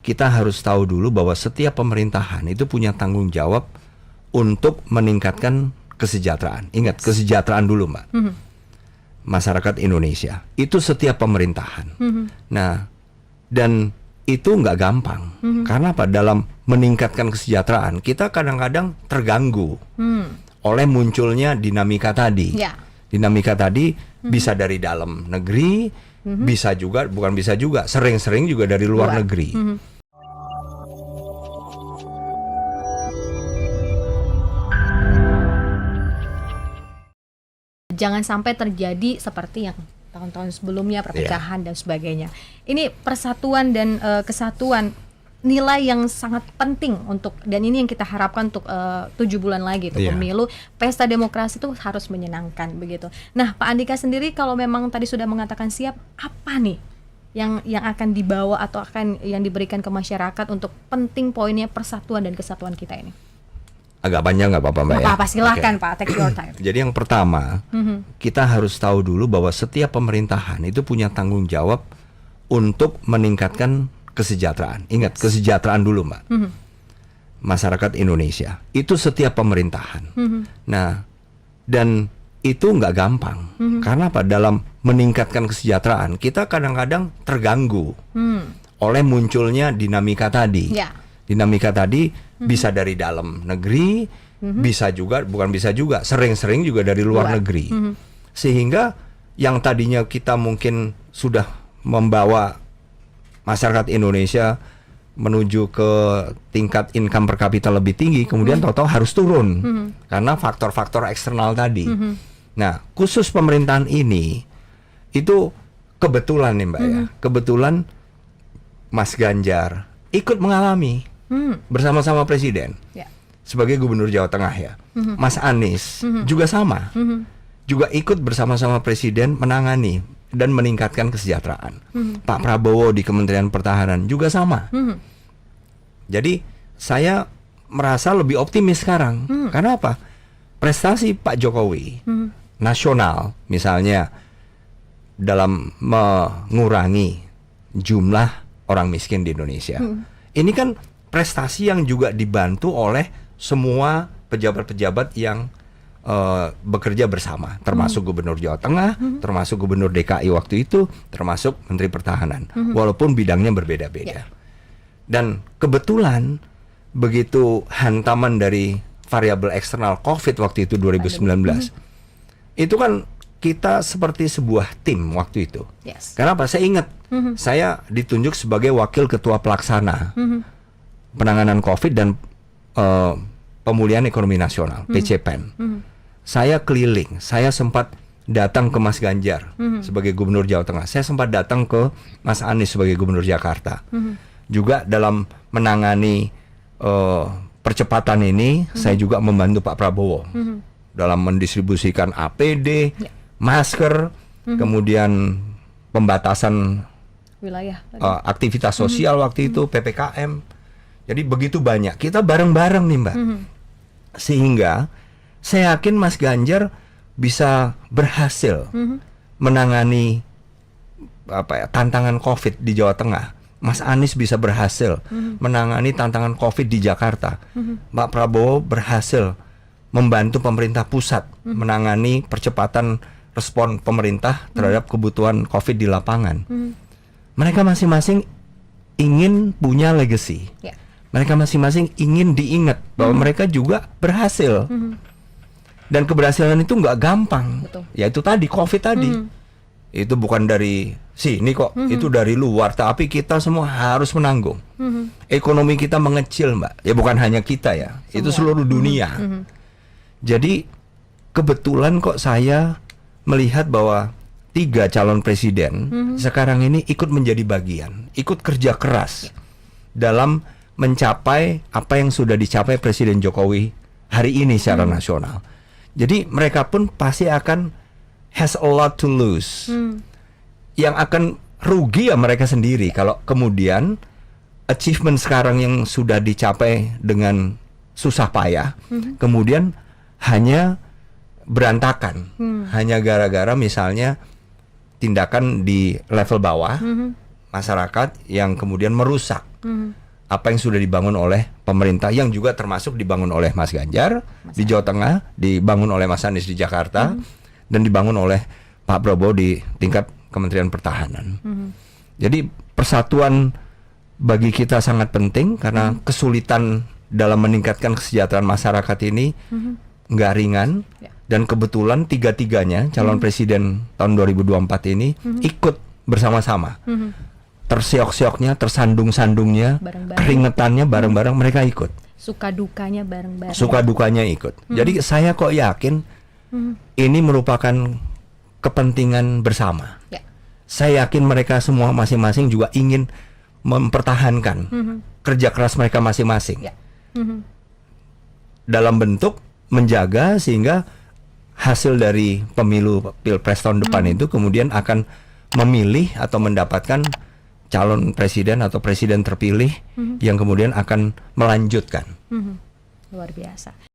kita harus tahu dulu bahwa setiap pemerintahan itu punya tanggung jawab untuk meningkatkan kesejahteraan. Ingat, kesejahteraan dulu, Mbak. Masyarakat Indonesia. Itu setiap pemerintahan. Nah, dan itu nggak gampang. Karena apa? Dalam meningkatkan kesejahteraan, kita kadang-kadang terganggu oleh munculnya dinamika tadi. Dinamika tadi bisa dari dalam negeri, bisa juga, bukan bisa juga, sering-sering juga dari luar negeri. Jangan sampai terjadi seperti yang tahun-tahun sebelumnya, perpecahan dan sebagainya. Ini persatuan dan kesatuan, nilai yang sangat penting untuk, dan ini yang kita harapkan untuk 7 bulan lagi itu pemilu, pesta demokrasi itu harus menyenangkan begitu. Nah, Pak Andika sendiri kalau memang tadi sudah mengatakan siap, apa nih yang akan dibawa atau akan yang diberikan ke masyarakat untuk penting poinnya persatuan dan kesatuan kita ini? Agak panjang nggak apa-apa, Mbak? Nggak apa-apa, silakan Pak, take your time. Jadi yang pertama, kita harus tahu dulu bahwa setiap pemerintahan itu punya tanggung jawab untuk meningkatkan kesejahteraan. Ingat, kesejahteraan dulu, Mbak. Masyarakat Indonesia. Itu setiap pemerintahan. Nah, dan itu nggak gampang. Karena apa? Dalam meningkatkan kesejahteraan, kita kadang-kadang terganggu oleh munculnya dinamika tadi. Dinamika tadi bisa dari dalam negeri, bisa juga, bukan bisa juga, sering-sering juga dari luar negeri. Sehingga yang tadinya kita mungkin sudah membawa masyarakat Indonesia menuju ke tingkat income per kapita lebih tinggi, kemudian tahu-tahu harus turun karena faktor-faktor eksternal tadi. Nah, khusus pemerintahan ini itu kebetulan nih, Mbak, ya. Kebetulan Mas Ganjar ikut mengalami bersama-sama Presiden sebagai Gubernur Jawa Tengah, ya. Mas Anies juga sama, juga ikut bersama-sama Presiden menangani dan meningkatkan kesejahteraan. Pak Prabowo di Kementerian Pertahanan juga sama. Jadi saya merasa lebih optimis sekarang. Karena apa? Prestasi Pak Jokowi nasional, misalnya dalam mengurangi jumlah orang miskin di Indonesia. Ini kan prestasi yang juga dibantu oleh semua pejabat-pejabat yang bekerja bersama, termasuk Gubernur Jawa Tengah, termasuk Gubernur DKI waktu itu, termasuk Menteri Pertahanan, walaupun bidangnya berbeda-beda. Dan kebetulan begitu hantaman dari variabel eksternal COVID waktu itu 2019, itu kan kita seperti sebuah tim waktu itu. Karena apa? Saya ingat, saya ditunjuk sebagai Wakil Ketua Pelaksana Penanganan COVID dan Pemulihan Ekonomi Nasional, PCPEN. Saya keliling, saya sempat datang ke Mas Ganjar sebagai Gubernur Jawa Tengah. Saya sempat datang ke Mas Anies sebagai Gubernur Jakarta. Juga dalam menangani percepatan ini, saya juga membantu Pak Prabowo dalam mendistribusikan APD, masker, kemudian pembatasan wilayah, aktivitas sosial waktu itu, PPKM. Jadi begitu banyak, kita bareng-bareng nih, Mbak. Sehingga saya yakin Mas Ganjar bisa berhasil menangani tantangan COVID di Jawa Tengah. Mas Anies bisa berhasil menangani tantangan COVID di Jakarta. Pak Prabowo berhasil membantu pemerintah pusat menangani percepatan respon pemerintah terhadap kebutuhan COVID di lapangan. Mereka masing-masing ingin punya legacy. Mereka masing-masing ingin diingat bahwa mereka juga berhasil. Dan keberhasilan itu nggak gampang. Ya itu tadi, COVID tadi. Itu bukan dari sini kok, itu dari luar. Tapi kita semua harus menanggung. Ekonomi kita mengecil, Mbak. Ya bukan hanya kita ya, itu seluruh dunia. Jadi kebetulan kok saya melihat bahwa 3 calon presiden sekarang ini ikut menjadi bagian, ikut kerja keras dalam mencapai apa yang sudah dicapai Presiden Jokowi hari ini secara nasional. Jadi mereka pun pasti akan has a lot to lose. Yang akan rugi ya mereka sendiri kalau kemudian achievement sekarang yang sudah dicapai dengan susah payah, kemudian hanya berantakan, hanya gara-gara misalnya tindakan di level bawah masyarakat yang kemudian merusak apa yang sudah dibangun oleh pemerintah, yang juga termasuk dibangun oleh Mas Ganjar di Jawa Tengah, dibangun oleh Mas Anies di Jakarta, dan dibangun oleh Pak Prabowo di tingkat Kementerian Pertahanan. Jadi persatuan bagi kita sangat penting karena kesulitan dalam meningkatkan kesejahteraan masyarakat ini nggak ringan. Dan kebetulan tiga-tiganya calon presiden tahun 2024 ini ikut bersama-sama. Tersiok-sioknya, tersandung-sandungnya, keringetannya bareng-bareng mereka ikut. Suka dukanya bareng-bareng. Suka dukanya ikut. Jadi saya kok yakin ini merupakan kepentingan bersama. Ya. Saya yakin mereka semua masing-masing juga ingin mempertahankan kerja keras mereka masing-masing. Ya. Dalam bentuk menjaga sehingga hasil dari pemilu Pilpres tahun depan itu kemudian akan memilih atau mendapatkan calon presiden atau presiden terpilih yang kemudian akan melanjutkan. Luar biasa.